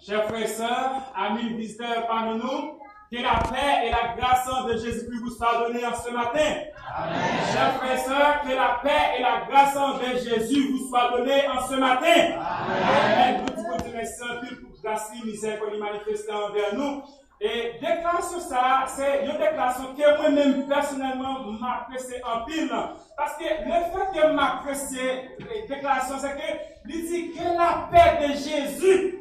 Chers frères et sœurs, amis visiteurs parmi nous, que la paix et la grâce de Jésus-Christ vous soient données en ce matin. Amen. Chers frères et sœurs, que la paix et la grâce de Jésus vous soient données en ce matin. Amen. Nous vous remercions pour grâce et miséricorde manifestée envers nous. Et déclaration ça, c'est une déclaration que moi-même personnellement m'apprécie en pile. Parce que le fait que m'apprécie cette déclaration, c'est que il dit que la paix de Jésus,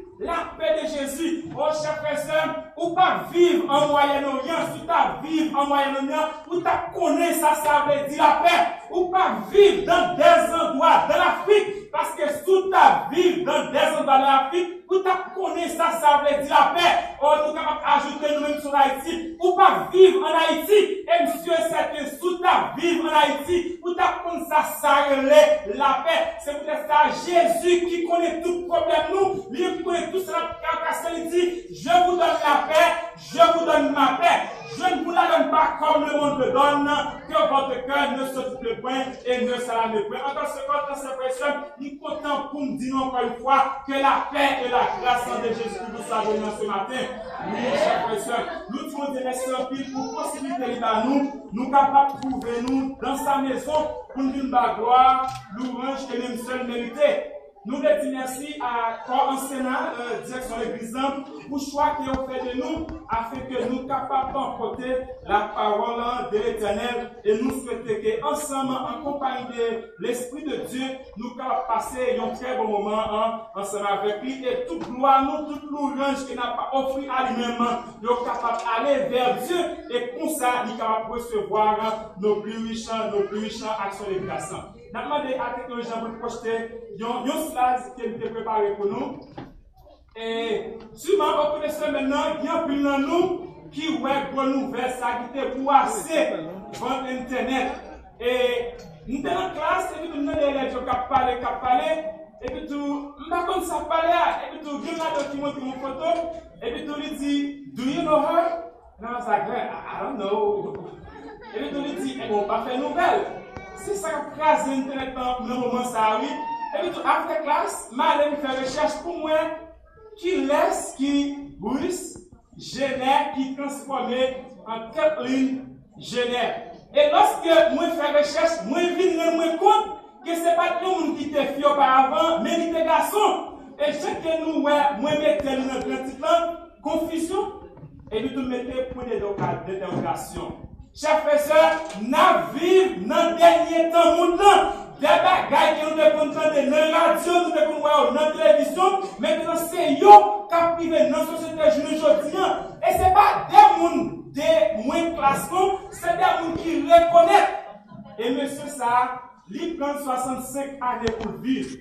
oh chers frères et sœurs, ou pas vivre en Moyen-Orient, si tu as vivre en Moyen-Orient, ou tu connais ça, ça veut dire la paix, ou pas vivre dans des endroits de l'Afrique, parce que si tu as vivre dans des endroits de l'Afrique, ou tu connais ça, ça veut dire la paix. Oh, nous sommes capables d'ajouter nous-mêmes sur Haïti, ou pas vivre en Haïti, et monsieur, c'est que si tu as vivre en Haïti, ou tu connais ça, ça veut dire la paix. C'est peut-être ça, Jésus qui connaît tout problème nous, lui qui connaît tout cela, car il dit, je vous donne la paix, je vous donne ma paix. Je ne vous la donne pas comme le monde le donne, que votre cœur ne se trouble point et ne s'alarme point. Encore ce temps, dans cette personne, nous comptons pour nous dire encore une fois que la paix et la grâce de Jésus vous soient données ce matin. Oui, chers frères et sœurs, nous devons des merci en pile pour possibilité à nous capables de trouver nous dans sa maison pour nous dire la gloire, l'ouange que nous seuls mérité. Nous le disons merci à corps enseignant, direction de l'église, pour le choix qu'ils ont fait de nous, afin que nous soyons capables d'emporter la parole de l'Éternel et nous souhaitons qu'ensemble, en compagnie de l'Esprit de Dieu, nous puissions passer un très bon moment ensemble avec lui et toute gloire, nous, toute louange qu'il n'a pas offert à lui-même, nous sommes capables d'aller vers Dieu et comme ça, nous sommes capables de recevoir nos plus riches actions de grâce. Nous avons demandé à la technologie pour projeter un slide qui est préparé pour nous. Et sûrement, vous connaissez maintenant, il y a plus de nous qui ont une nouvelle, ça qui était pour assez vendre Internet. Et nous sommes en classe, et puis nous avons des élèves qui ont parlé, et puis tout, je ne sais pas comment ça parle, et puis tout, il y a un document qui montre une photo, et puis tout, il dit, do you know her? And I was like, I don't know. Et puis tout, il dit, on va pas faire nouvelle. C'est ça qui a crasé Internet dans le moment, ça, oui. Et puis tout, après classe, je vais faire recherche pour moi, qui Bruce génère, qui transformé en Kathleen génère. Et lorsque moi fais recherche, moi je me rends compte que ce n'est pas tout le monde qui était fait auparavant, mais qui était garçon. Et ce que nous, moi mettez dans notre petit plan, confusion, et puis tout mettez point d'interrogation. Chers frères et sœurs, nous vivons dans le dernier temps montant. Des bagages qui nous devons entendre dans la radio, nous devons voir dans la télévision, maintenant c'est eux qui privent dans la société aujourd'hui. Et ce n'est pas des gens de moins classement, c'est des gens qui reconnaissent. Et monsieur ça, il prend 65 années pour vivre.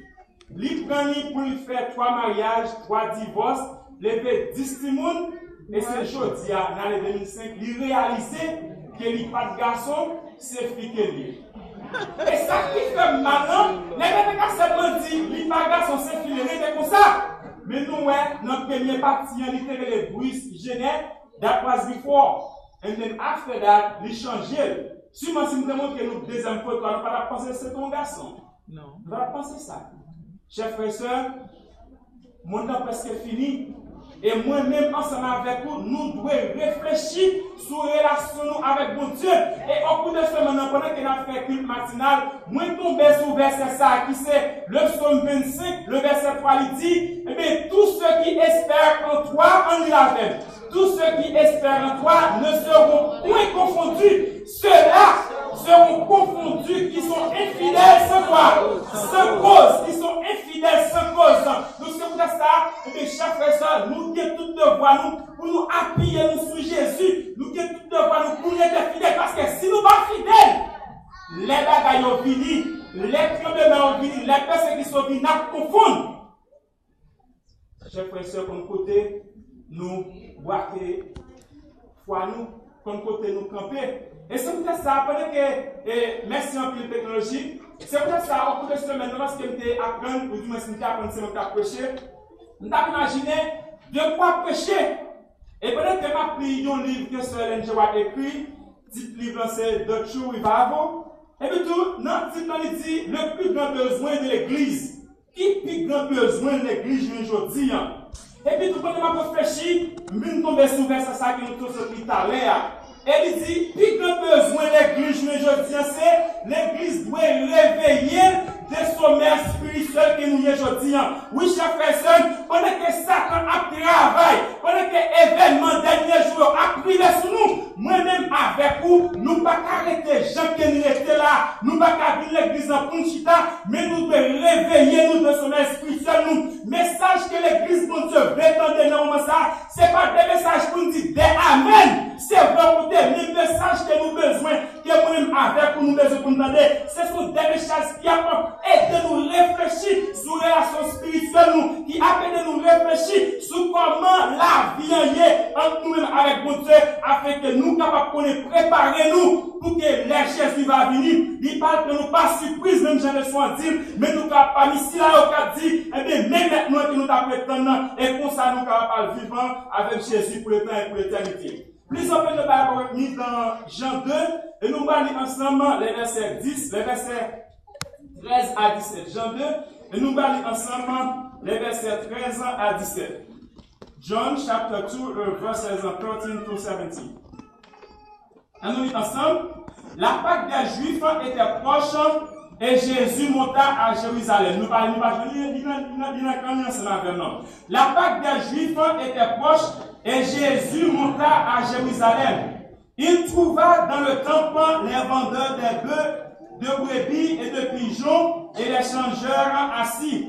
Il prend pour faire 3 mariages, 3 divorces, lever 10 timons, et c'est aujourd'hui, dans les 2005, il réalisait qu'il n'y a pas de garçon, c'est fille qu'il y a. Et ça qui fait maintenant, les gens qui seulement dit, les bagages sont sécurisés comme ça. Mais nous, notre première partie, il était les bruits génères, that was before. And then after that, il changeait. Sûrement, si nous demandons que nous deuxième fois, nous ne pas penser que c'est ton garçon. Non. Nous allons penser ça. Chers frères et sœurs, mon temps presque fini. Et moi-même, ensemble avec vous, nous devons réfléchir sur la relation avec mon Dieu. Et au cours de ce moment, pendant qu'on a fait culte matinal, moi tombé sur verset ça, qui c'est le psaume 25, le verset 3, il dit, eh bien, tous ceux qui espèrent en toi, en l'avait. Tous ceux qui espèrent en toi ne seront point confondus. Ceux-là seront confondus qui sont infidèles sans quoi? Sans cause. Qui sont infidèles sans cause. Donc, c'est pour ça, mes chers frères et sœurs, nous avons tout devoir nous pour nous appuyer sur Jésus. Nous avons tout devoir nous pour être fidèles. Parce que si nous ne sommes pas fidèles, les bagailles ont fini, les problèmes ont fini, les personnes qui sont venues nous confondent. Chers frères et sœurs, comme côté, nous braquer foi nous, comme côté nous camper. Et c'est peut-être ça, pendant que, merci en pile technologie, c'est peut-être ça, au cours de ce semaine, lorsque j'étais apprendre, ou du moins si j'étais apprendre, c'est à prêcher, je m'ai imaginé de quoi prêcher. Et pendant que je pris un livre que Sir Ellen G. White écrit, dit livre c'est The True Revival, et puis tout, dans le titre, il dit le plus grand besoin de l'église. Qui est le plus grand besoin de l'église aujourd'hui? Et puis, tout le monde m'a réfléchi, je tombe sur verset ça qui nous trouve sur tout à l'heure. Et il dit, puis que besoin l'église, mais je dis, c'est l'église doit réveiller des sommeils spirituels que nous y aujourd'hui. Oui, chers frères et sœurs, pendant que Satan a travaillé, pendant que l'événement dernier jour a privé sur nous, moi-même avec vous, nous ne pouvons pas arrêter gens qui nous étaient là, nous ne pouvons pas venir l'église en Punchita, mais nous devons réveiller nous de sommeil spirituel. Nous, message que l'église, mon Dieu, veut entendre dans ça, ce n'est pas des messages pour nous dire des Amen. C'est vraiment des messages que nous avons besoin, que nous-mêmes avec nous besoin pour nous entendre. Ce sont des messages qui apportent et de nous réfléchir sur la relation spirituelle, qui appellent de nous réfléchir sur comment la vie est entre nous-mêmes avec mon Dieu, afin que nous capables de préparer nous pour que les Jésus va venir. Il parle que nous pas surprise, même j'en ai soin dire, mais nous capables ici là, au cas dit, eh bien, même maintenant que nous t'appelons, et pour ça nous capables vivre avec Jésus pour le temps et pour l'éternité. Plus on peut le mis dans Jean 2, et nous allons lire ensemble les versets 10, les versets 13 à 17. Jean 2, et nous allons lire ensemble les versets 13 à 17. John chapter 2, verses 13 to 17. Et nous lisons ensemble. La Pâque des Juifs était proche et Jésus monta à Jérusalem. Nous parlons pas de la Pâque des Juifs était proche et Jésus monta à Jérusalem. Il trouva dans le temple les vendeurs des bœufs, de brebis et de pigeons et les changeurs assis.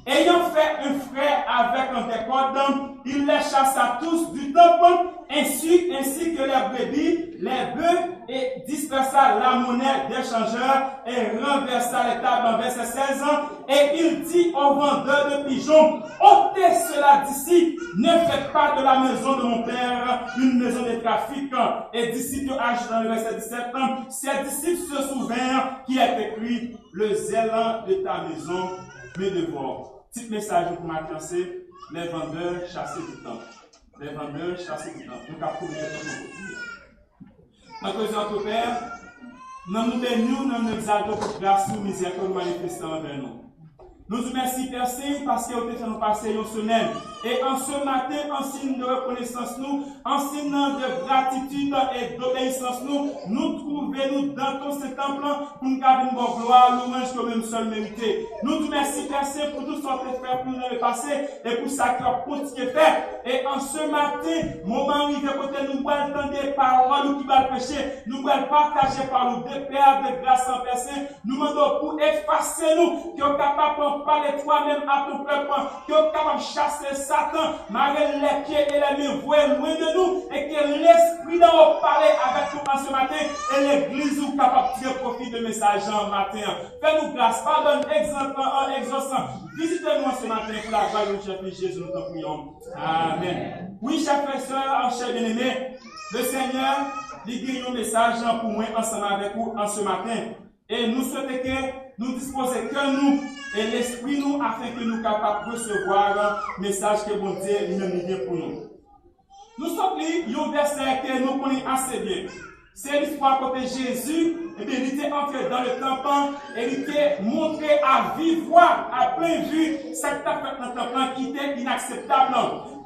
Ayant fait un frais avec un décorde, il les chassa tous du temple, ainsi que les brebis, les bœufs, et dispersa la monnaie des changeurs et renversa les tables en verset 16 ans. Et il dit aux vendeurs de pigeons, ôtez cela d'ici, ne faites pas de la maison de mon père une maison de trafic. Et disciples ajoute dans le verset 17 ans, ses disciples se souvinrent qu'il est écrit, le zèle de ta maison me dévore. Petit message pour m'annoncer, les vendeurs chassés du temps. Les vendeurs chassés du temps. Nous avons combien de temps notre Père, nous bénissons, nous exaltons pour grâce ou miséricorde manifestant envers nous. Nous vous remercions, Père Saint, parce que vous avez fait nous passer une semaine. Et en ce matin, en signe de reconnaissance, nous, en signe de gratitude et d'obéissance, nous trouvons dans ton Saint-Temple pour nous garder une bonne gloire, louange que même seul mérité. Nous vous remercions, Père Saint, pour tout ce que vous avez fait pour nous le passé et pour ça que vous avez fait. Et en ce matin, moment où il côté nous allons entendre des paroles qui vont pécher, nous allons partager par nous des pères de grâce en Père Saint. Nous demandons pour effacer nous, qui sont capables de parler toi-même à ton peuple, qui sont capables de chasser Satan, malgré les pieds et les mains voués loin de nous, et que l'esprit d'en parler avec nous en ce matin, et l'église est capable de tirer profit de message en matin. Fais-nous grâce, pardonne, exaucant. Visitez-nous en ce matin pour la gloire de notre chef Jésus, nous t'en prions. Amen. Oui, chers frères et sœurs, en cher bien-aimé, le Seigneur, il dit un message pour moi ensemble avec vous en ce matin. Et nous souhaitons que nous disposions que nous et l'esprit nous afin que nous capables de recevoir le message que bon Dieu lui-même vient pour nous. Nous sommes lire un verset que nous connaissons assez bien. C'est l'histoire côté Jésus, et bien, il était entré dans le temple et il était montré à vive voix, à plein vue, ce qui a fait dans le temple qui était inacceptable.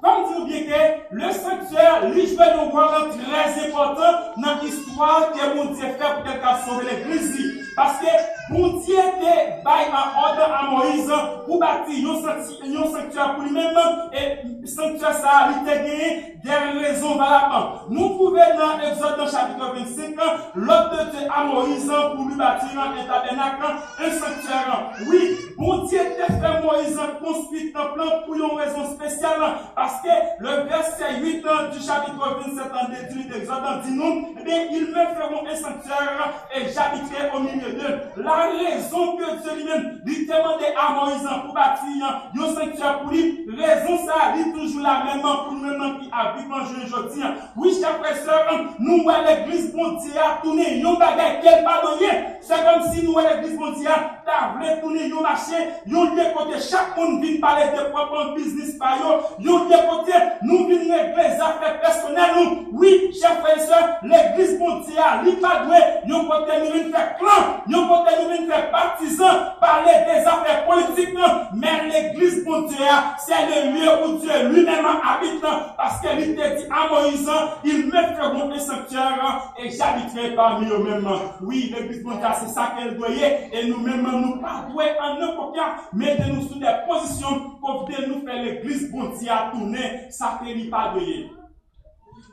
Comme dit bien que le sanctuaire, lui, jouait un rôle très important dans l'histoire que mon Dieu fait pour quelqu'un sauver l'église. Parce que bon Dieu était bail en ordre à Moïse pour bâtir un sanctuaire pour lui-même et le sanctuaire ça il était gagné des raisons valables. Nous trouvons dans Exode chapitre 25 l'ordre de Dieu à Moïse pour lui bâtir un tabernacle, un sanctuaire. Oui, bon Dieu était fait Moïse construire un plan pour une raison spéciale parce que le verset 8 du chapitre 27 de Exode dit nous, eh bien, ils me feront un sanctuaire et j'habiterai au milieu d'eux. La raison que Dieu lui-même lui demandait à Moïse pour bâtir un sanctuaire pour lui, raison ça, il toujours la même pour nous-mêmes qui habitent en aujourd'hui. Oui, chers frères et sœurs, nous, l'église mondiale, tourner, nous, qu'elle pas donné. C'est comme si nous, l'église mondiale, t'as voulu tourner, nous, marcher, nous, côté côté, chaque monde vient parler de propre business par eux. L'autre côté, nous venons régler les affaires personnelles. Nous, oui, chers frères et sœurs, l'église mondiale, il pas doué. Nous côté, nous venons faire clan. Nous côté, nous venons faire partisans, parler des affaires politiques. Mais l'église mondiale, c'est le lieu où Dieu lui-même habite. Parce qu'il te dit à Moïse, il me feront un sanctuaire et j'habiterai parmi eux-mêmes. Oui, l'église mondiale, c'est ça qu'elle doit et nous-mêmes, nous pas doués en n'importe cas, mettez-nous sous des positions pour nous faire l'église mondiale tourner, ça fait pas doué.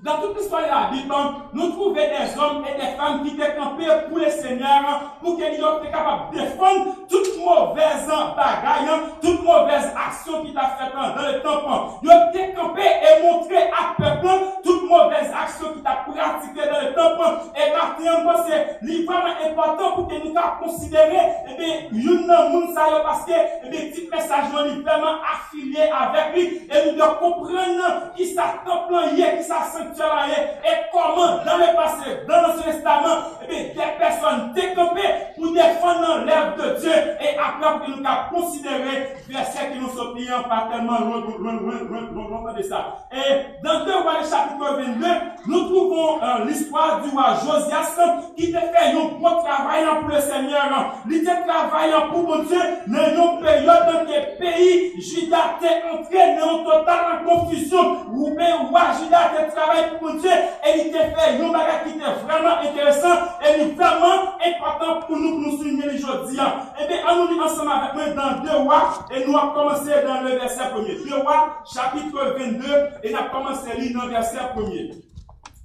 Dans toute l'histoire de la Bible, nous trouvons des hommes et des femmes qui étaient campés pour le Seigneur, pour qu'ils soient capables de défendre toute mauvaise bagaille, toute mauvaise action qui t'a fait dans le temps. Ils ont été campés et montré à peuple toute mauvaise action qui t'a pratiquée dans le temps. Et maintenant, c'est vraiment important pour que nous considérions, une monde parce que, petit message, nous est vraiment affilié avec lui, et nous devons comprendre qui ça temple hier, qui ça et comment dans le passé, dans l'Ancien Testament, des personnes décampées pour défendre l'œuvre de Dieu et après que nous avons considéré verset qui nous sont priants pas tellement loin de ça. Et dans 2 Rois chapitre 22, nous trouvons l'histoire du roi Josias qui a fait un bon travail pour le Seigneur. Il a travaillé pour mon Dieu dans une période dans le pays Juda est entré dans une totale confusion où le roi Juda a travaillé pour Dieu et il t'a fait un bagage qui était vraiment intéressant et vraiment important pour nous souligner aujourd'hui. Et bien, on nous lit ensemble avec moi dans 2 Rois et nous allons commencer dans le verset 1er. 2 Rois chapitre 22 et nous allons commencer à lire dans le verset 1er.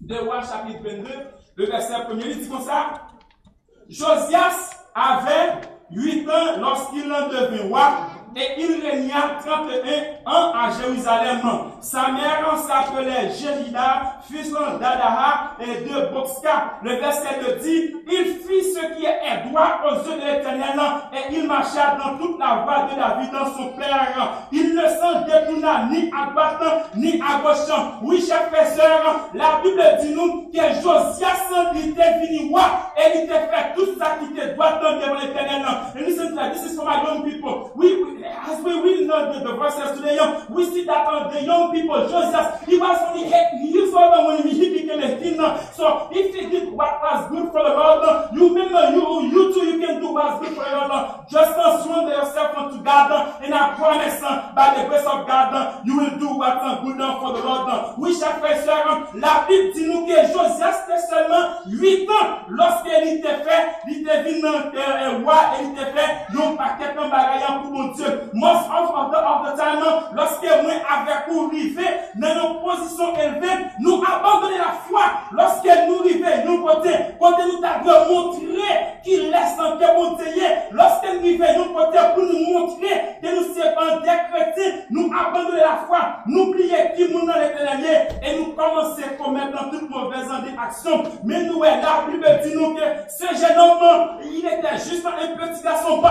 2 Rois chapitre 22, le verset 1er, il dit comme ça. Josias avait 8 ans lorsqu'il en devint roi. Et il régna 31 ans à Jérusalem. Sa mère s'appelait Jélida, fils d'Adaha et de Boxka. Le verset 2 dit, il fit ce qui est droit aux yeux de l'Éternel et il marcha dans toute la voie de David dans son père. Il ne s'en détourna ni à droite ni à gauche. Oui, chers frères et sœurs, la Bible dit nous que Josias était venu roi et il était fait tout ça qui était droit devant l'Éternel. And listen to that. This is for my young people. As we read the verses today, we see that the young people, Josias, he was only he used when he became a king. So if he did what was good for the Lord, you remember you too, you can do what's good for the Lord. Just surrender yourself unto God, and I promise by the grace of God, you will do what's good for the Lord. Oui, chers frères et sœurs, la Bible dit nous que Josias était seulement 8 ans lorsqu'il était fait, il était venu roi et il était fait, non pas quelqu'un bagaillant pour mon Dieu. Most of the time, lorsque nous avons arrivé dans nos positions élevées, nous abandonnons la foi. Lorsque nous arrivons, nous côté nous avons montré qu'il laisse en cœur monter. Lorsque nous arrivons, nous côté pour nous montrer que nous sommes des chrétiens, nous abandonnons la foi, nous oublions qui nous dans l'éternel et nous commençons à commettre toute mauvaise action. Mais nous, la Bible dit nous que ce jeune homme, il était juste un petit garçon,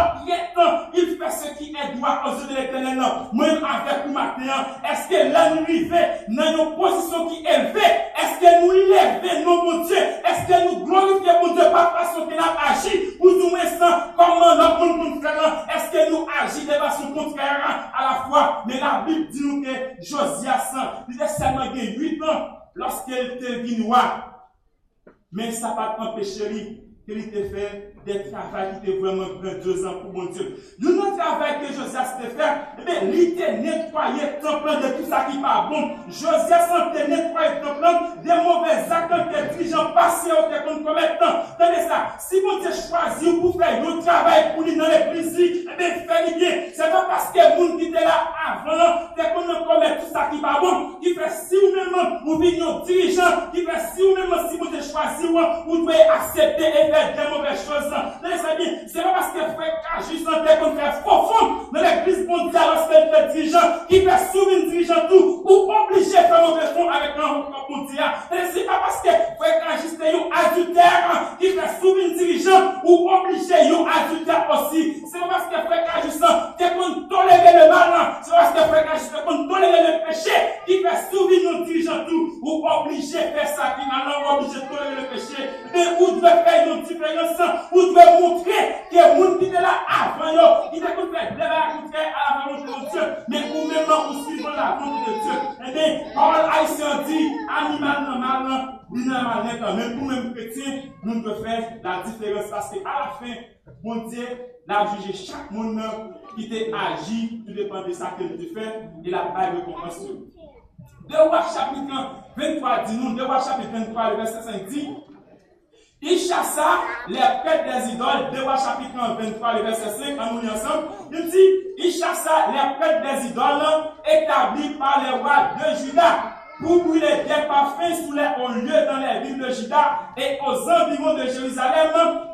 il fait ce qui est droit aux yeux de l'Éternel. Moi, avec vous matin, est-ce que là nous arrivons dans nos positions qui élevées? Est-ce que nous levons nos mon Dieu? Est-ce que nous glorifions mon Dieu par façon qu'il a agi? Ou nous restons comment notre monde frère? Est-ce que nous agissons de façon contraire à la fois? Mais la Bible dit nous que Josias, il a seulement 8 ans lorsqu'il était venu roi. Mais ça n'a pas empêché lui qu'il ait fait des travaux qui étaient vraiment grandioses pour mon Dieu. Le travail que Josias a fait, il était nettoyé le temple de tout ça qui n'est pas bon. Josias a nettoyé le temple des mauvais actes que les gens passés au qu'on commettent. Tenez ça, si mon Dieu choisit pour faire un travail pour lui dans l'église, faites bien. C'est pas parce que les gens qui étaient là avant, c'est qu'on ne commet tout ça qui n'est pas bon, qui fait si vous-même, vous venez aux dirigeants, qui fait si vous-même, si vous avez choisi, vous devez accepter et faire des mauvaises choses. C'est pas parce que frère Kajus qu'on fait profond dans l'église mondiale lorsqu'elle fait dirigeant, qui fait souvent dirigeant tout, ou obligé de faire mauvais fond avec un mondial. C'est pas parce que frère Kajus est un adultère qui fait souvent dirigeant, ou obligé un adultère aussi. C'est pas parce que frère Kajus est qu'on tolère le mal, c'est parce que frère Kajus est qu'on tolère le péché, qui fait souvent dirigeant tout, ou obligé de faire ça, qui n'a pas obligé de tolérer le péché. Mais où devait faire une différence, où devait montrer que les gens qui étaient là avant, qui étaient fait à la Parole haïtien dit, animal normal, mal quand même. Pour même chrétien, nous devons faire la différence parce qu'à la fin, bon Dieu l'a jugé chaque monde qui t'a agi, tout dépend de ça que tu fais, et la pas de récompense. 2 Rois chapitre 23 dit nous, 2 Rois chapitre 23, le verset 5 dit, il chassa les pètes des idoles, 2 Rois chapitre 23, le verset 5, en nous ensemble, il dit, il chassa les pètes des idoles établies par les rois de Juda, pour brûler des parfums sous les hauts lieux dans les villes de Juda et aux environs de Jérusalem,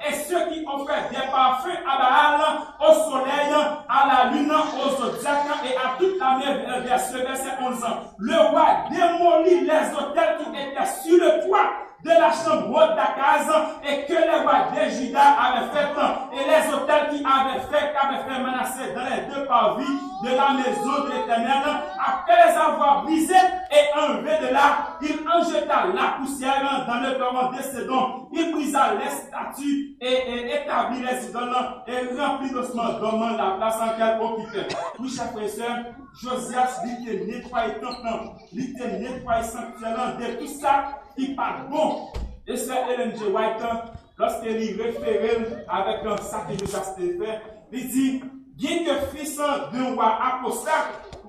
et ceux qui offraient des parfums à Baal, au soleil, à la lune, au zodiaque et à toute la mer. Verset 11. Le roi démolit les autels qui étaient sur le toit de la chambre haute d'Akaz et que les rois de Juda avaient fait, et les autels qu'avait fait Manassé dans les 2 parvis de la maison de l'Éternel, après les avoir brisés et enlevés de là, il en jeta la poussière dans le torrent de Sédon. Il brisa les statues et établit les idoles et remplit d'ossements dormants la place en qu'elle occupait. Oui, chers frères et sœurs, Josias dit qu'il nettoie le temple, il nettoie le sanctuaire de tout ça qui parle bon. Et c'est Ellen G. White, lorsqu'il réfère avec ça que Josias fait, il dit, bien que fils d'un roi apostat,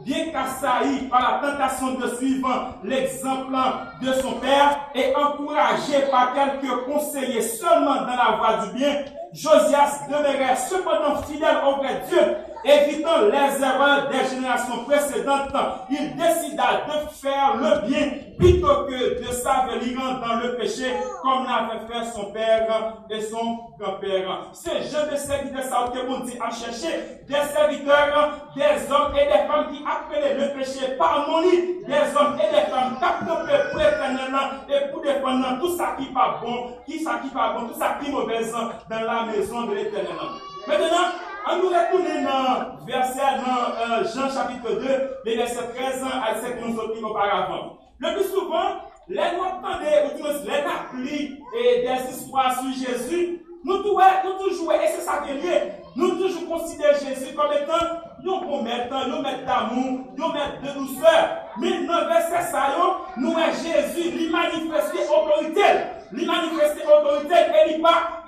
bien qu'assailli par la tentation de suivre l'exemple de son père et encouragé par quelques conseillers seulement dans la voie du bien, Josias demeurait cependant fidèle au vrai Dieu, évitant les erreurs des générations précédentes. Il décida de faire le bien plutôt que de s'avelir dans le péché comme l'avaient fait son père et son grand-père. Ces jeunes de serviteurs que vous dit à chercher des serviteurs, des hommes et des femmes qui appelaient le péché par mon lit, des hommes et des femmes qui appelaient pour l'éternel et pour défendre tout ça qui n'est pas bon, tout ça qui est mauvais dans la maison de l'éternel. Maintenant, on nous retourne dans verset dans Jean chapitre 2, les versets 13 à 7 que nous sommes auparavant. Le plus souvent, les nous entendons, les applis et des histoires sur Jésus, nous toujours, et c'est ça qui est lié, nous toujours considérons Jésus comme étant un bon maître, un maître d'amour, un maître de douceur. Mais dans le verset ça, nous voyons Jésus, lui manifester autorité. Lui manifester autorité et il pas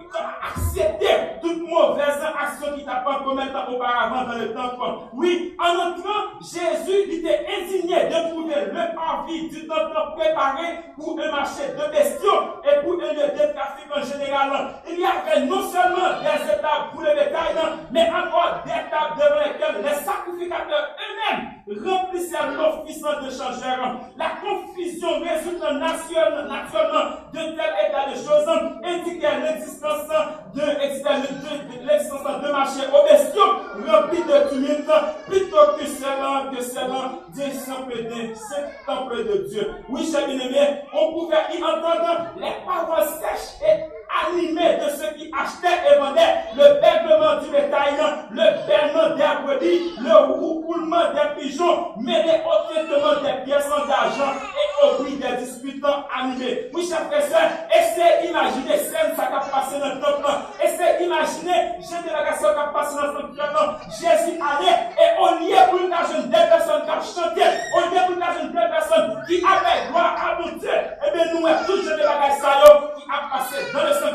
accepter toute mauvaise action qui t'a pas commis auparavant dans le temple. Oui, en entrant, Jésus était indigné de trouver le parvis du temple préparé pour un marché de bestiaux et pour un lieu de trafic en général. Il y avait non seulement des étapes pour le bétail, mais encore des étapes devant lesquelles les sacrificateurs eux-mêmes remplissaient l'office de changeur. La confusion résultant naturellement de tel état de choses indiquait l'existence de marché aux bestiaux remplis de tumulte plutôt que seulement des temples de Dieu. Oui, chers bien-aimés, on pouvait y entendre les paroles sèches et animées de ceux qui achetaient et vendaient, le bêtement du bétail, le bêlement des brebis, le roucoulement des pigeons, mêlé au traitement des pièces d'argent et au bruit des disputes animées. Oui, chers frères et sœurs, essayez d'imaginer scène ça qui a passé dans le temple. Essayez d'imaginer génération qui a passé dans le temple. Jésus allait et au lieu pour une jeune des personnes qui ont chanté, au lieu pour une jeune des personnes qui avaient gloire à mon Dieu, et bien nous avons tous des bagages qui a passé dans le sanctuaire.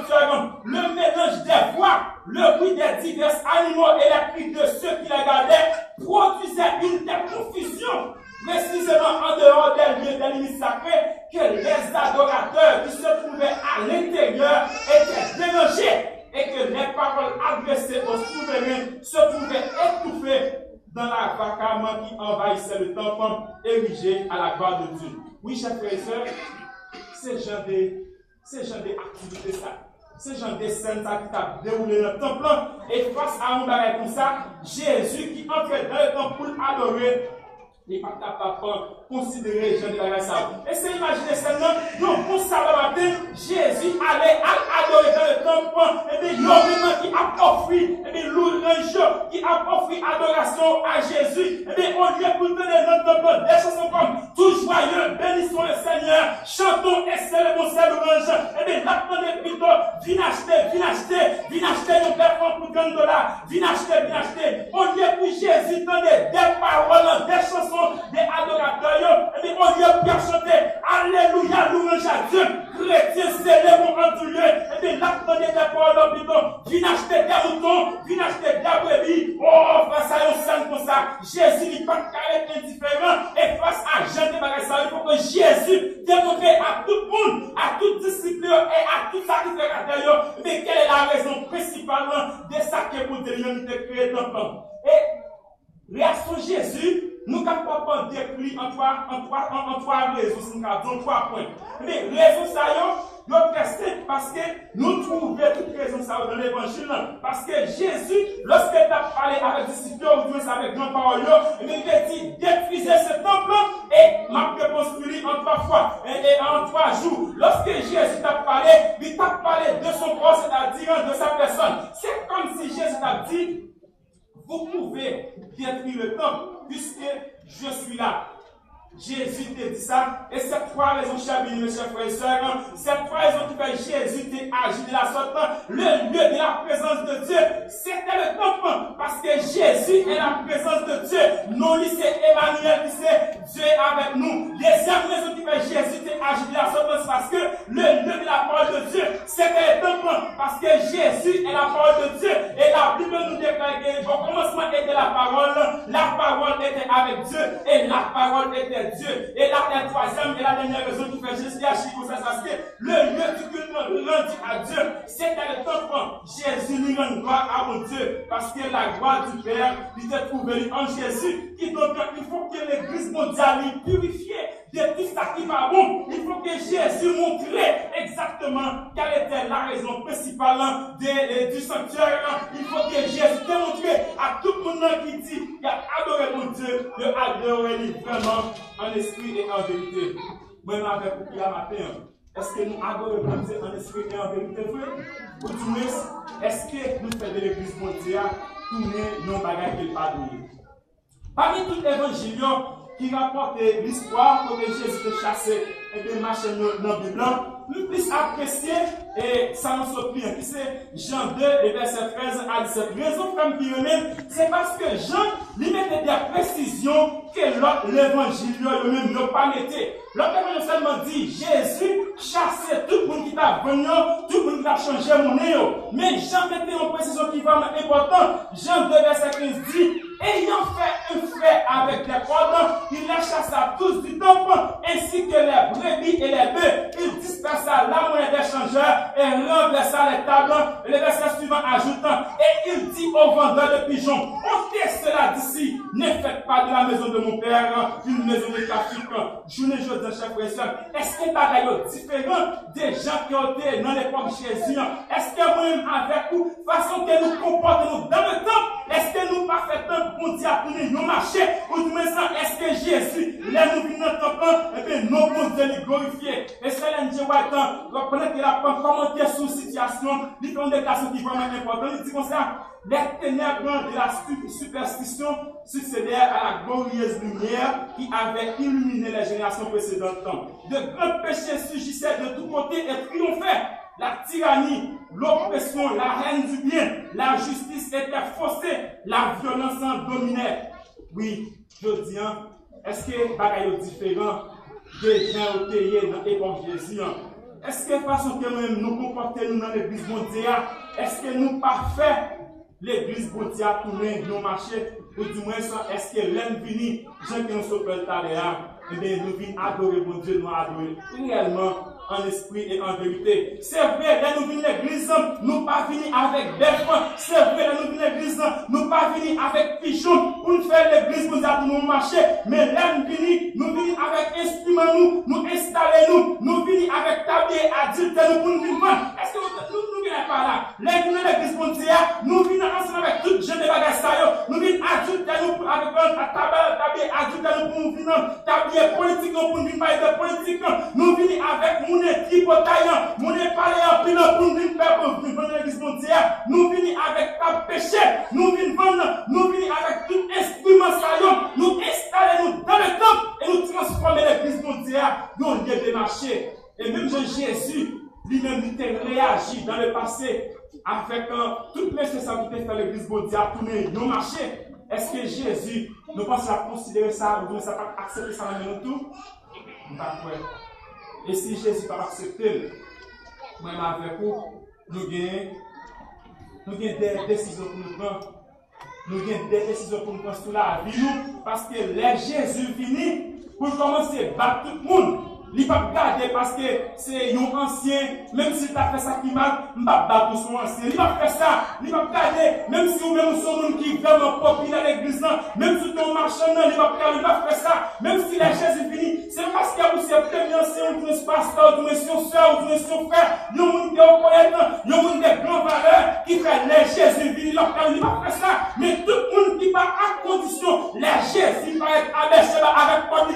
Le mélange des voix, le bruit des divers animaux et les cris de ceux qui les gardaient produisait une telle confusion, précisément en dehors des lieux des limites sacrées, que les adorateurs qui se trouvaient à l'intérieur étaient dérangés et que les paroles adressées aux souverains se trouvaient étouffées dans la vacarme qui envahissait le temple érigé à la gloire de Dieu. Oui, chers frères et sœurs, ces gens d'activités ça. Ce genre de scènes qui t'a déroulé dans le temple, et face à un bagage comme ça, Jésus qui entrait dans le temple pour adorer, il pas capable de considérer les gens de la ça. Et c'est imaginer celle-là, donc pour savoir matin, Jésus allait adorer dans le temple, et bien l'homme qui a offert, et bien l'orange qui a offert adoration à Jésus, et bien on lui a écouté dans le temple des chansons comme tout joyeux, bénissons le Seigneur, chantons et célébrons ses louanges, et bien l'attendez plutôt, viens acheter nos personnes pour $30, viens acheter, on lui a pour Jésus donner des paroles, des chansons, des adorateurs, et bien on lui a comme ça, Jésus n'est pas carré indifférent et face à Jean de bagaille ça, il faut que Jésus démontre à tout le monde, à toute discipline et à tout sacrificateur, mais quelle est la raison principale de ça que pour l'humanité créée dans le monde. Et réaction Jésus, nous ne pouvons pas décrire en trois raisons, en 3 points. Mais raison ça, nous sommes parce que nous trouvons toute raison ça dans l'évangile. Parce que Jésus, lorsqu'il a parlé avec les disciples, avec grand parole, il a dit détruisez ce temple et m'a reconstruit en 3 fois et en 3 jours. Lorsque Jésus t'a parlé, il t'a parlé de son corps, c'est-à-dire de sa personne. C'est comme si Jésus t'a dit vous pouvez détruire le temple puisque je suis là. Jésus te dit ça, et c'est 3 raisons, chers bien-aimés, chers frères et sœurs, c'est 3 raisons qui fait Jésus t'agit de la sorte. Le lieu de la présence de Dieu, c'était le temple, parce que Jésus est la présence de Dieu. Non, lui c'est Emmanuel, qui c'est Dieu avec nous. Deuxième raison qui fait Jésus t'agit de la sorte, c'est parce que le lieu de la parole de Dieu, c'était le temple, parce que Jésus est la parole de Dieu, et la Bible nous déclare qu'au commencement était la parole était avec Dieu, et la parole était Dieu. Et là, la troisième et la dernière raison qui fait Jésus agir comme ça, parce que le lieu du culte rendu à Dieu, c'était le temple. Jésus lui rend gloire à mon Dieu, parce que la gloire du Père lui est trouvée en Jésus. Et donc, il faut que l'Église mondiale est purifiée de tout ça qui va bon. Il faut que Jésus montre exactement quelle était la raison principale du sanctuaire. Il faut que Jésus démontre à tout le monde qui dit qu'il a adoré mon Dieu, de adorer vraiment en esprit et en vérité. Moi-même avec vous qui a matin, est-ce que nous adorons mon Dieu en esprit et en vérité, frère? Ou du moins, est-ce que nous faisons de l'église mondiale tourner nos bagages qu'il pas donné? Parmi tout l'évangile qui rapporte l'histoire que Jésus a chassé et bien marché dans la Bible, nous puissions apprécier et ça nous surprend, qui c'est Jean 2, les versets 13 à 17. Raison comme qui même, c'est parce que Jean lui mettait des précisions que l'évangile lui-même n'a pas été. L'autre seulement dit Jésus chassait tout le monde qui t'a venu, tout le monde qui t'a changé mon nez. Mais Jean mettait une précision qui est vraiment importante. Jean 2, verset 15 dit ayant fait un fait avec les cordes, il les chassa tous du temple, ainsi que les brebis et les bœufs. Il dispersa la monnaie des changeurs et renversa les tables. Et le verset suivant ajoutant, et il dit aux vendeurs de pigeons, ôtez cela d'ici, ne faites pas de la maison de mon père une maison de trafic. Je ne dis pas, chers frères et sœurs, est-ce que bagaille différent des gens qui ont été dans l'époque de Jésus? Est-ce que moi-même avec vous, façon que nous comportons dans le temple, est-ce que nous pas fait temps pour dire à tourner nos marchés, ou du moins est-ce que Jésus, là nous venons dans le temple, et bien nos bons Dieu les glorifier. Et cela nous dit, reconnaître qu'il a pas commenté sur la situation, il fait une déclaration qui est vraiment importante. Il dit comme ça, les ténèbres de la superstition succédèrent à la glorieuse lumière qui avait illuminé les générations précédentes. De grands péchés surgissaient de tous côtés et triomphaient. La tyrannie, l'oppression, la haine du bien, la justice était faussée, la violence en dominait. Oui, je dis, est-ce que bagaille différent des gens au pays dans l'époque de Jésus? Est-ce que façon que nous nous comportons dans l'église mondiale, est-ce que nous pas fait l'église mondiale tourner nos marchés? Ou du moins, est-ce que l'un vini, gens qui nous sont fait et bien nous venons adorer mon Dieu, nous adorer réellement en esprit et en vérité. C'est vrai, là nous venons l'église, nous pas venir avec bœuf. C'est vrai, là nous venons l'église, nous pas venir avec pigeon pour nous faire l'église pour nous marcher. Mais là nous venons avec instruments, nous installer nous venons avec tablier adulte, nous pour nous vendre. Est-ce que nous venons pas là? Là nous venons l'église mondiale, nous venons ensemble avec tout jeune de bagages, nous venons adulte, nous avec tablier adulte, nous pour nous venir tablier politique, nous pour nous parler de politique, nous venons avec mon tripotaillant, mon parler en pilote pour nous faire pour vendre l'église mondiale, nous venons avec ta péché, nous venons vendre, nous venons avec tout instrument saillant, nous installons dans le temple et nous transformons l'église mondiale dans le lieu de marché. Et même Jésus, lui-même, il a réagi dans le passé avec toutes les choses qui étaient dans l'église mondiale tourner nos marchés. Est-ce que Jésus, nous pensons à considérer ça, ou nous ne pas accepter ça dans nous tout? D'accord. Et si Jésus n'a pas accepté, même avec vous, nous avons des décisions pour nous prendre. nous avons des décisions pour nous prendre sur la vie, parce que les Jésus finit pour commencer à battre tout le monde. Il ne va pas garder parce que c'est un ancien, même si tu as fait ça qui mal, il ne va pas battre son ancien. Il va faire ça, il va garder, même si vous même son monde qui est vraiment populaire à l'église, même si ton marchand, il va faire ça, même si la Jésus finit, c'est parce qu'il y a aussi un premier ancien, ou un pasteur, ou un soeur, ou un frère, il y a un monde qui est au connaître, il y a un monde de grandes valeurs qui fait les Jésus finit, il va faire ça, mais tout le monde qui va à condition, les Jésus va être abaissé avec Paul,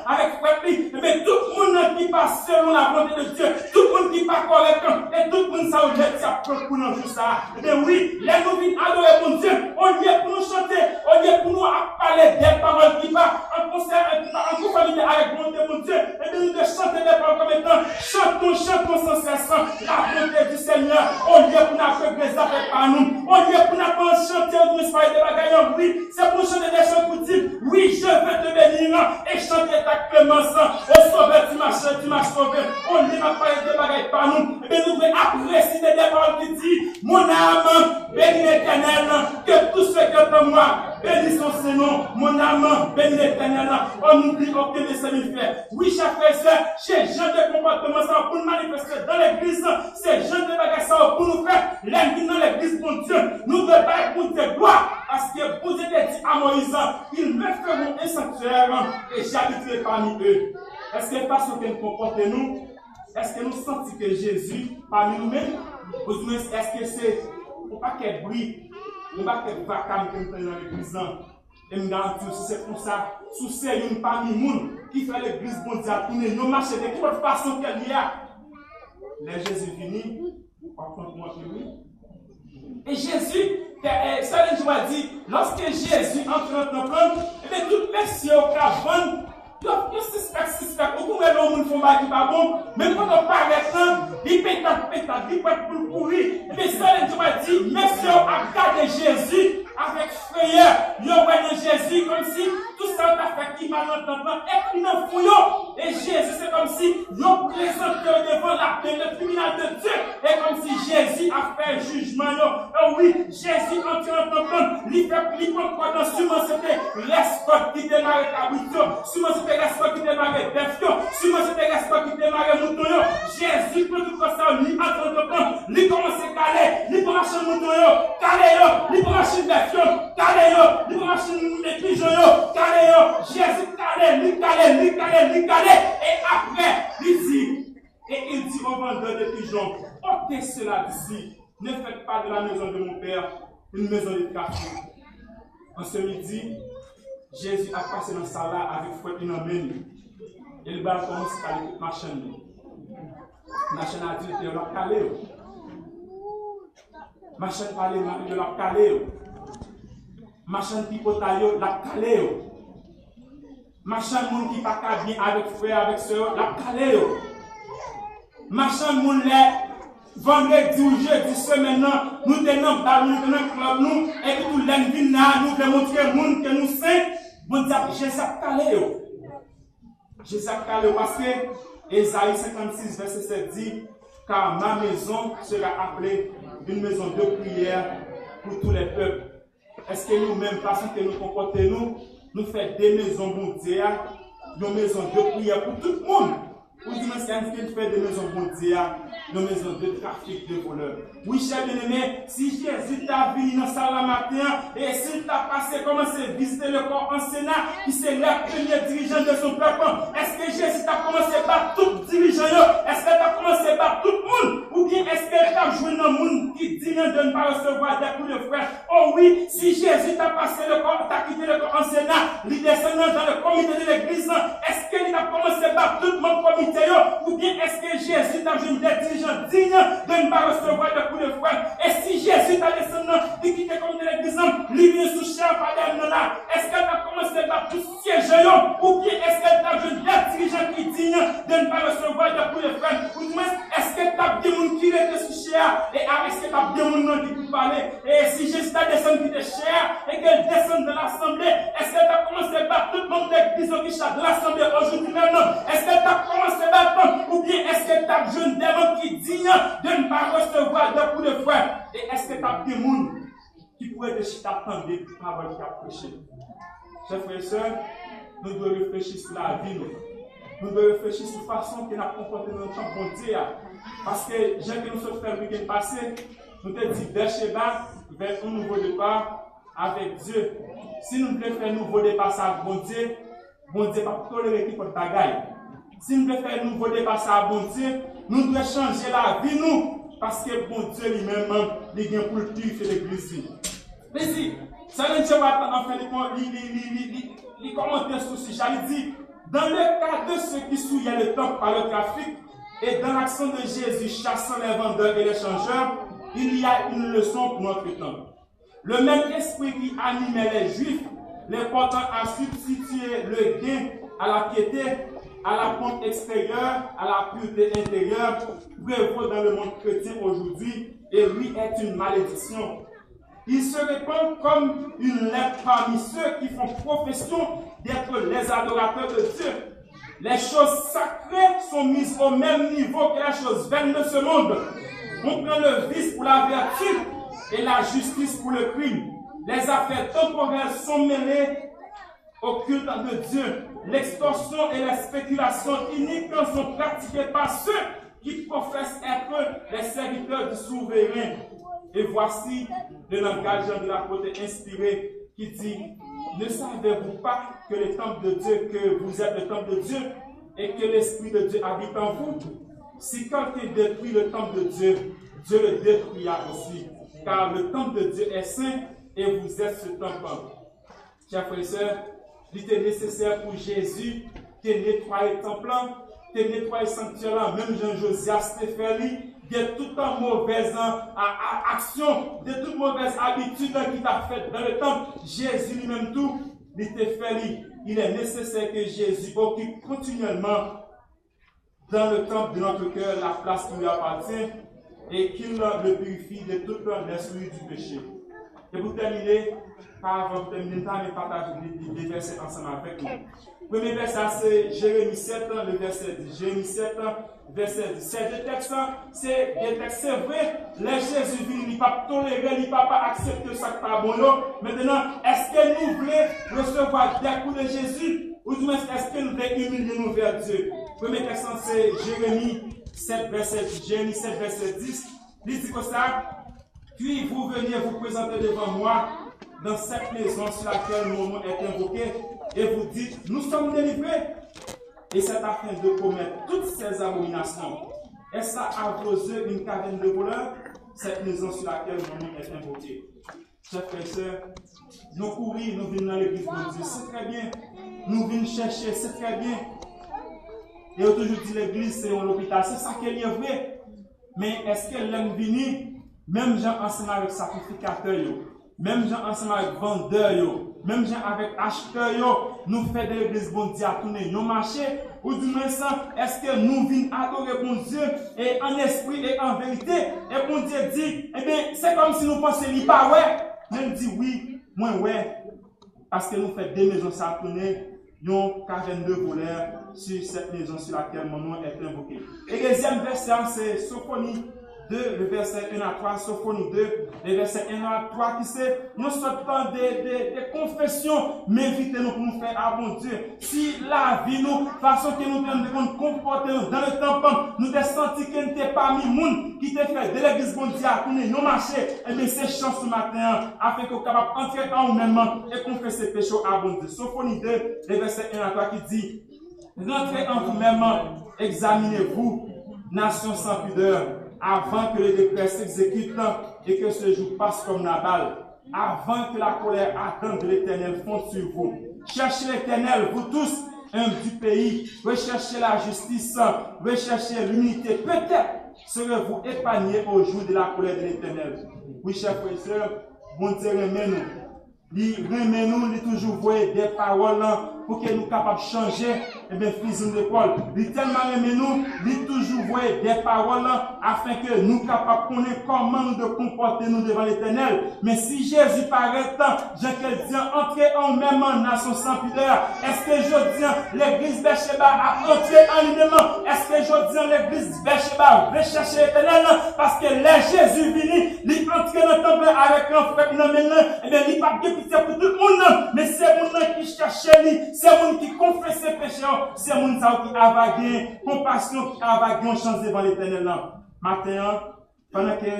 avec Frédéric, mais tout le monde qui passe selon la volonté de Dieu, tout le monde qui passe correctement, et tout le monde ça aujourd'hui, ça peut pour nous jouer ça. Mais oui, les nous venons adorer mon Dieu, au lieu pour nous chanter, au lieu pour nous parler des paroles qui va en concert, en conformité avec mon Dieu, mon Dieu, et bien nous de chanter des paroles comme étant, chantons sans cesse la volonté du Seigneur, au lieu pour nous faire des affaires par nous, au lieu pour nous chanter, au lieu pour des bagailles, oui, c'est pour chanter des chants pour dire, oui, je veux te bénir, et chanter ta clémence, au sauveur, tu m'as sauvé, au lieu de parler des bagailles par nous, et bien nous devons apprécier des paroles qui disent, mon âme, bénis l'Éternel, que tout ce qui est en moi, bénis son Seigneur, mon âme, bénis l'Éternel, on n'oublie aucun de ses méfaits. Oui, chers frères et sœurs, ces gens de comportement, ça pour nous manifester dans l'église, ces gens de bagages, ça pour nous faire l'ennemi dans l'église, mon Dieu, nous devons pas pour tes gloires, parce que vous avez dit à Moïse, ils me feront un sanctuaire et j'habiterai parmi eux. Est-ce que parce que nous comportons nous, est-ce que nous sentons que Jésus parmi nous-mêmes, ou est-ce que c'est pour pas qu'elle brille, ou pas qu'elle vacame que nous prenons dans l'église, et nous garantissons si c'est comme ça, sous c'est une parmi nous qui fait l'église mondiale tourner, nous marchons de quelle façon qu'elle y a. Les Jésus finit, par contre, moi je lui. Et Jésus, Saint Jean dit, lorsque Jésus entre dans le temple, et bien toutes les cieux au caravane, il suspect, beaucoup de gens font pas qui pas bon, même quand on parle maintenant, il pète, il peut pour courir. Mais Saint Jean dit, messieurs, à garder Jésus avec frayeur, ils ont voyé Jésus comme si tout ça t'a fait qui malentendant, et puis dans fouillon. Et Jésus, c'est comme si ils ont présenté devant la peine, le tribunal de Dieu, et comme si Jésus a fait jugement. Oh oui, Jésus entre dans le temple, il fait plus quoi dans sûrement c'était l'escorte qui démarrait Cabriton, sûrement c'était l'escorte qui démarrait Defion, sûrement c'était l'escorte qui démarrait Mouton. Jésus peut tout ça, il entre dans le temple, il commence à caler, il commence à Mouton, caler, il commence à Defion, caler, il commence à Pigeon, caler, Jésus caler, et après, il dit au vendeur de pigeons, ôtez cela d'ici, ne faites pas de la maison de mon père une maison de trafic. En ce midi, Jésus a passé dans sa salle avec foi inamène. Et le bal commence à caler toute ma chaîne. Ma chaîne a dit, il l'a calé. Ma chaîne parlait, il l'a calé. Ma chaîne pipotaille, l'a calé. Ma chaîne moun qui pas bien avec frère, avec soeur, l'a calé. Ma chaîne moun vendredi ou jeudi semaine, nous tenons bal, nous tenons club, nous, et puis tout l'envie, nous voulons montrer au monde que nous sommes, bon Dieu, Jésus a calé. Jésus a calé parce que Ésaïe 56, verset 7 dit, car ma maison sera appelée une maison de prière pour tous les peuples. Est-ce que nous-mêmes, parce que nous comportons, nous faisons des maisons mondiales, des maisons de prière pour tout le monde? Pour dire qu'il fait des maisons mondiales, des maisons de trafic de voleurs. Oui, cher bien-aimé, si Jésus t'a vu dans la salle matin, et s'il t'a passé, commencé à visiter le corps en Sénat, qui c'est le premier dirigeant de son peuple, est-ce que Jésus t'a commencé à battre tout dirigeant? Est-ce que t'a commencé à battre tout le monde? Ou bien est-ce que t'a joué dans le monde qui dit de ne pas recevoir des coups de frère? Oh oui, si Jésus t'a passé le corps, t'a quitté le corps en Sénat, il descendant dans le comité de l'église, est-ce qu'il t'a commencé à battre tout le monde comité? Ou bien est-ce que Jésus t'a joué des dirigeants dignes de ne pas recevoir de coups de fouet? Et si Jésus t'a descendu, il quitte comme de l'église, il vient sous cher par là, est-ce qu'elle a commencé à tout siège? Ou bien est-ce qu'elle t'a joué des dirigeants qui dignes de ne pas recevoir de coups de fouet? Ou bien est-ce que t'as bien moun qui était sous cher? Et est-ce que t'as bien moun qui peut parler? Et si Jésus t'a descendu de cher et qu'elle descend de l'assemblée, est-ce que t'as commencé à battre tout le monde d'église qui chante de l'assemblée aujourd'hui même? Est-ce que t'as commencé à battre? Ou bien est-ce que tu as jeune démon qui dit de ne pas recevoir de coups de fouet? Et est-ce que tu as des gens qui pourrait te attendre des paroles qui a prêché. Chers frères et sœurs, nous devons réfléchir sur la vie. Nous devons réfléchir sur la façon que nous avons comporté notre temps bon Dieu. Parce que, j'ai que nous sommes fait le week-end passé, nous te dit Bercheba vers un nouveau départ avec Dieu. Si nous voulons faire un nouveau départ avec bon Dieu va pas tolérer qui pour bagaille. Si nous voulons faire un nouveau départ avec bon Dieu, nous devons changer la vie nous. Parce que bon Dieu lui-même, il vient pour le purifier l'église. Mais si, ça ne tient pas en fait les commentaires sur ce sujet. Il dit, dans le cas de ceux qui souillent le temple par le trafic, et dans l'action de Jésus chassant les vendeurs et les changeurs, il y a une leçon pour notre temps. Le même esprit qui animait les Juifs, les portant à substituer le gain à la piété, à la pompe extérieure, à la pureté intérieure, prévaut dans le monde chrétien aujourd'hui, et lui est une malédiction. Il se répand comme une lèpre parmi ceux qui font profession d'être les adorateurs de Dieu. Les choses sacrées sont mises au même niveau que les choses vaines de ce monde. On prend le vice pour la vertu et la justice pour le crime. Les affaires temporelles sont mêlées au culte de Dieu. L'extorsion et les spéculations iniques sont pratiquées par ceux qui professent être les serviteurs du souverain. Et voici le langage de l'apôtre inspiré qui dit: ne savez-vous pas que le temple de Dieu, que vous êtes le temple de Dieu et que l'Esprit de Dieu habite en vous? Si quelqu'un détruit le temple de Dieu, Dieu le détruira aussi. Car le temple de Dieu est saint et vous êtes ce temple. Chers frères et sœurs, il était nécessaire pour Jésus de nettoyer le temple, de nettoyer le sanctuaire, même Jean-Josias te fait de toute mauvaise action, de toute mauvaise habitude qui t'a fait dans le temple. Jésus lui-même tout, il te fait. Il est nécessaire que Jésus occupe continuellement dans le temple de notre cœur la place qui lui appartient et qu'il le purifie de toute l'esprit du péché. Et pour terminer, avant de terminer, je partager des versets ensemble avec nous. Le premier verset, c'est Jérémie 7, le verset 10. Jérémie 7, verset 10. Ces deux textes, c'est des textes, c'est vrai. Les Jésus vient, il ne pas tolérer, il ne pas accepter ça qui n'est pas bon. Maintenant, est-ce que nous voulons recevoir des coups de Jésus ou du moins est-ce que nous voulons humilier nous vers Dieu? Le premier texte, c'est Jérémie 7, verset 10. Jérémie 7, verset 10. Il dit comme ça: puis vous venez vous présenter devant moi dans cette maison sur laquelle mon nom est invoqué, et vous dites: nous sommes délivrés. Et c'est afin de commettre toutes ces abominations. Est-ce à vos yeux une caverne de voleurs, cette maison sur laquelle mon nom est invoqué? Chers frères et sœurs, nous courir, nous venons dans l'église de Dieu, c'est très bien. Nous venons chercher, c'est très bien. Et on toujours dit l'église c'est un hôpital, c'est ça qui est vrai. Mais est-ce qu'elle aime venir? Même gens ensemble avec sacrificateurs, même gens ensemble avec vendeurs, même gens avec acheteurs, nous faisons de l'église bon Dieu à tourner nos marchés, ou du moins est-ce que nous venons adorer bon Dieu et en esprit et en vérité? Et bon Dieu dit, eh bien, c'est comme si nous pensions qu'il pas ouais. Même dit oui, moi ouais. Parce que nous faisons des maisons à tourner, une caverne de voleurs sur cette maison sur laquelle mon nom est invoqué. Et le deuxième verset, c'est Sophonie 2, le verset 1 à 3, Sophonie 2, le verset 1 à 3, qui c'est, nous sortons des confessions, mais invitez-nous pour nous faire à bon Dieu. Si la vie nous, façon que nous devons comporter dans le temple, nous avons senti qu'il n'était pas mis monde qui t'a fait de l'église bon Dieu à tourner nos marchés, et bien c'est chance ce matin, afin que nous soyons capables d'entrer en nous-mêmes et confesser péché à bon Dieu. Sophonie 2, le verset 1 à 3, qui dit: rentrez en vous-même, examinez-vous, nation sans pudeur, avant que les décrets s'exécutent et que ce jour passe comme Nabal, avant que la colère ardente de l'Éternel fonde sur vous. Cherchez l'Éternel, vous tous, hommes du pays, recherchez la justice, recherchez l'unité. Peut-être serez-vous épargnés au jour de la colère de l'Éternel. Oui, chers frères et sœurs, bon Dieu, remets-nous. Il toujours voyer des paroles pour que nous soyons capables de changer et bien, fils d'école. Il tellement aimé nous, il toujours voyait des paroles afin que nous capables de connaître comment nous devons comporter nous devant l'Éternel. Mais si Jésus paraît tant, j'ai qu'elle dit, entrer en même nation sans pudeur. Est-ce que je dis, l'église Bécheba a entré en lui-même? Est-ce que je dis, l'église Bécheba rechercher l'Éternel? Parce que les Jésus venu, il est entré dans le temple avec un frère, et bien, il n'a pas de pitié pour tout le monde, mais c'est le monde qui cherche lui, c'est le monde qui confesse ses péchés, c'est le monde qui a vagué, compassion qui a vagué, on chance devant l'Éternel. Matin, pendant que,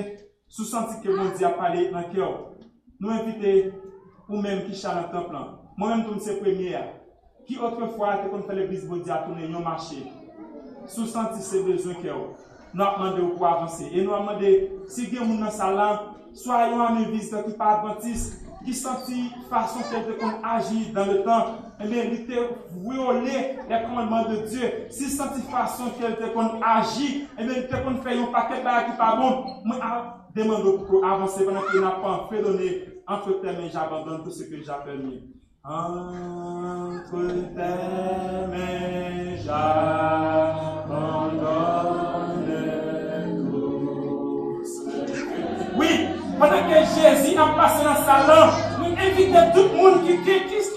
sous senti que mon Dieu a parlé dans le cœur, nous invitons, ou même qui chante dans le temple, moi-même, tout c'est première, qui autrefois, quand on fait l'église, bon Dieu a tourné, nous marché, sous senti ses besoins que nous avons demandé pour avancer. Et nous avons demandé, si il y a des gens dans la salle, soyons amis visiteurs qui pas adventistes, qui sentit façon qu'elle agit dans le temps, eh bien, il était violé les commandements de Dieu. Si sentit façon qu'elle agit, eh bien, il était fait un paquet de choses qui pas bon. Moi, demande pour avancer pendant qu'il n'a pas fait donner entre tes mains, j'abandonne tout ce que j'appelle mieux. Entre tes mains, j'abandonne tout ce que... Oui, pendant que Jésus a passé dans sa langue, nous invitons tout le monde qui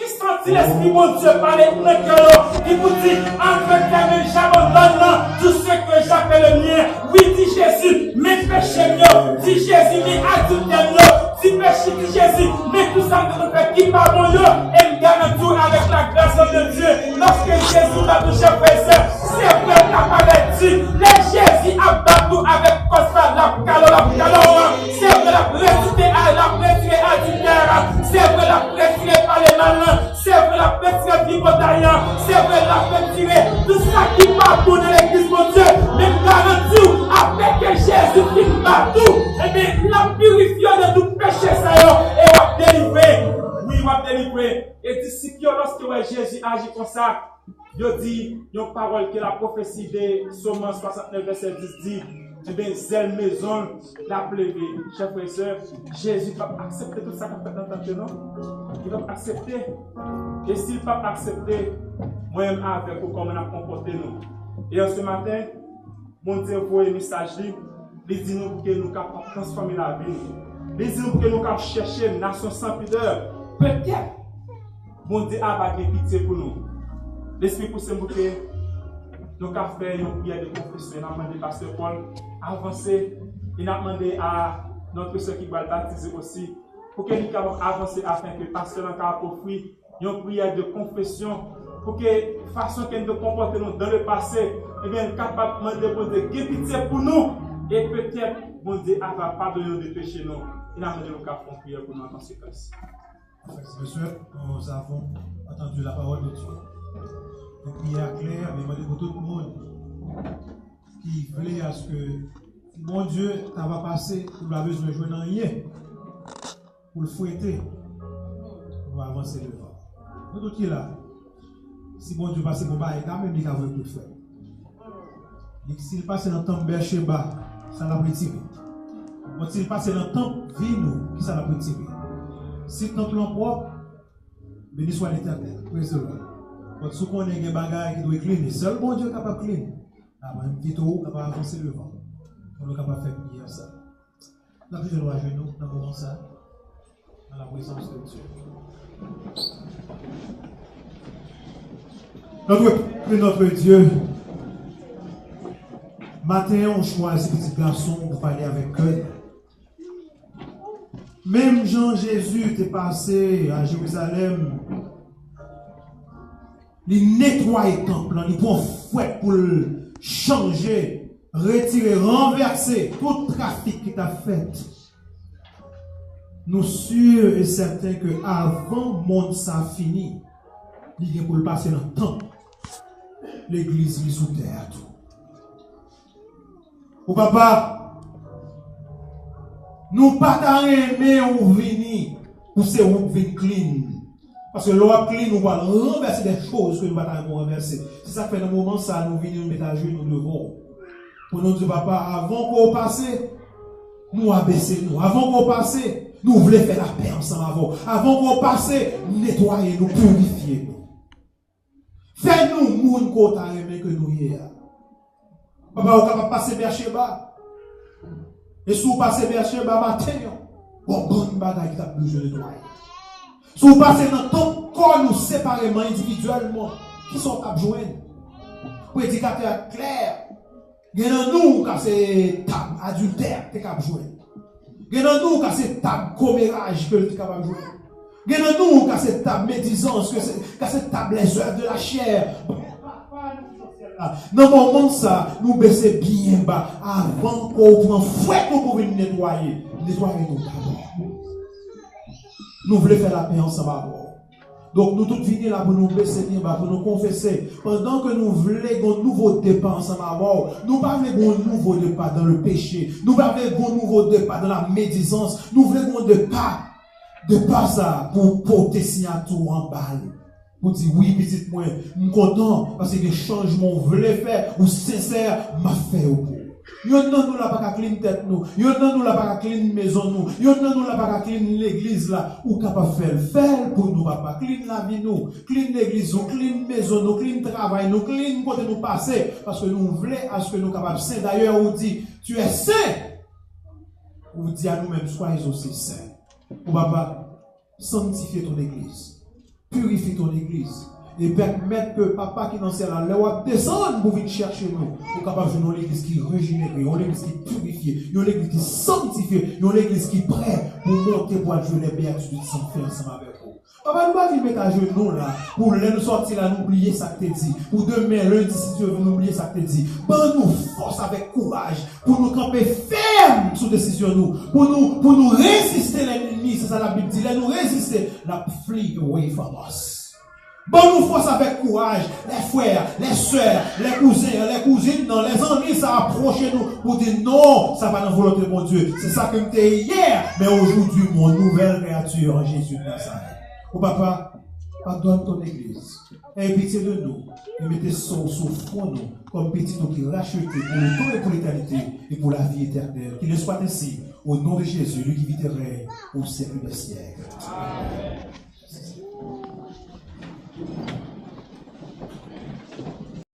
sentit l'Esprit mon Dieu parler dans le cœur, qui vous dit, entre tes mains, j'abandonne tout ce que j'appelle le mien. Oui, dit Jésus, mes péchés mieux, dit Jésus, mes adultes mieux, dit péché, dit Jésus, mais tout ça que nous faisons qui pardon mieux, et me garantit avec la grâce de Dieu. Lorsque Jésus m'a touché, frère, c'est vrai qu'a pas dit, les Jésus a battu avec constat la calore, c'est vrai la retiré à du terre, c'est vrai la retiré par les malins, c'est vrai la retiré vivotaillant, c'est vrai la retiré tout ça qui part pour l'église mon Dieu, mais garantit après que Jésus finit partout, et bien la purifié de tout péché ça et va délivrer. Oui, va délivrer. Et d'ici que lorsque Jésus agit comme ça, il dit une parole que la prophétie de Sommans 69 verset 10 dit, eh bien, zèle maison, la plébé. Chers frères et sœurs, Jésus va accepter tout ça qu'on fait dans le temps, non? Il va accepter. Et s'il ne va pas accepter, moi-même avec vous, comment on a comporté nous. Et ce matin, mon Dieu voit un message, il dit nous que nous capables de transformer la vie. Il dit nous que nous capables de chercher une nation sans pudeur. Peut-être, mon Dieu a vagué pitié pour nous. L'Esprit pour ce bouquet, nous avons fait une prière de confession. Nous avons demandé à Pasteur Paul avancer. Il a demandé à notre soeur qui va le baptiser aussi pour que nous puissions avancer afin que le pasteur ait offert une prière de confession pour que la façon que nous comportons dans le passé, eh bien, nous capables de demander pitié pour nous et peut-être, mon Dieu, va pardonner de péchés nous. Il a demandé à nous faire une prière pour nous en conséquence. Monsieur, nous avons entendu la parole de Dieu. Une prière claire, mais demandez pour tout le monde qui voulait à ce que mon Dieu, ça va passer, vous n'avez besoin de jouer dans rien pour le fouetter. On va avancer devant. Nous tous qui là, si mon Dieu passe pour bas, quand même, il a vu tout faire. S'il passe dans le temps Bécheba, ça l'a retiré. S'il passe dans le temps Vino, ça l'a retiré. Si le temple est propre, béni soit l'Éternel. Praise the Lord. Quand ce qu'on a des bagages qui doivent cleaner, seul bon Dieu est capable de cleaner. Là, même Vito, capable d'avancer devant. On est capable de faire prier ça. Nous avons besoin de genoux, nous avons ça, dans la présence de Dieu. Notre Dieu, matin, on choisit petit garçon pour parler avec eux. Même Jean-Jésus est passé à Jérusalem, il nettoie le temple, il prend fouet pour le changer, retirer, renverser tout trafic qui t'a fait. Nous sûrs et certains que avant le monde ça fini, il est pour le passer dans le temps. L'église est sous terre. Au papa, nous pas aimer ou venir pour se venir clean. Parce que l'eau clean, nous va renverser des choses que nous ne pouvons pas renverser. C'est ça que fait dans le moment ça, nous venons nous mettre à genoux, nous devons. Pour nous dire, papa, avant qu'on passe, nous abaisser nous. Avant qu'on passe, nous voulons faire la paix ensemble avant. Avant qu'on passe, nettoyer nous, purifier nous. Fais-nous moun qu'on t'a aimé que nous hier. Papa, on capable passer Beersheba. Et si vous passez Beersheba matin, bon bagaille qui t'a besoin de toi. Si vous passez dans ton corps, nous séparément, individuellement, qui sont à joindre. Prédicateur clair. Il y a nous qui c'est table adultère qui est capable de jouer. Il y a nous qui c'est table commérage que tu es capable de jouer. Il y a nous qui c'est table médisance, que c'est table les œuvres de la chair. Dans le moment ça, nous baissons bien bas avant qu'on prenne fouet pour venir nettoyer. Nettoyer nous d'abord. Nous voulons faire la paix ensemble d'abord. Donc nous tous venons là pour nous baisser bien bas, pour nous confesser. Pendant que nous voulons un nouveau départ ensemble d'abord, nous ne voulons pas un nouveau départ dans le péché. Nous ne voulons pas un nouveau départ dans la médisance. Nous voulons un départ ça pour porter signature en balle. Pour dire oui, petit moi, je suis content parce que le changement que je voulais faire, ou sincère, m'a fait au bout. Yon nan nous la pas clean tête nous, yon nan nous la pas clean maison nous, yon nan nous la pas clean l'église là, ou capable faire pour nous papa, clean la vie nous, clean l'église nous, clean maison nous, clean travail nous, clean côté nous passer parce que nous voulons à ce que nous capables saint. D'ailleurs on dit tu es saint. On dit à nous-mêmes soyez aussi saints. Pour papa sanctifier ton église. Purifie ton église et permettre que papa qui dans celle-là, le descendre pour venir chercher nous, pour capable de jouer une église qui est régénérée, une église qui est purifiée, une église qui est sanctifiée, une église qui est prête pour monter pour jouer les béatitudes sans faire ensemble avec vous. Papa, nous ne pouvons pas mettre à genoux là, pour nous sortir là, nous oublier ça que tu dit, pour demain, lundi, si tu veux, nous oublier ça que tu dit. Bon, nous force avec courage, pour nous camper ferme sous décision nous, pour nous résister l'ennemi, c'est ça la Bible dit, nous résister, la flee away from us. Bon, nous force avec courage, les frères, les soeurs, les cousins, les cousines, non, les amis, ça approche nous pour dire non, ça va dans la volonté de mon Dieu. C'est ça que j'étais hier, mais aujourd'hui, mon nouvelle créature en Jésus de Nazareth. Oh papa, pardonne ton église. Aie pitié de nous. Et mettez son front nous, comme petit nous qui racheté pour le temps et pour l'éternité et pour la vie éternelle. Qu'il ne soit ainsi, au nom de Jésus, lui qui vit et règne au siècle des siècles. Amen.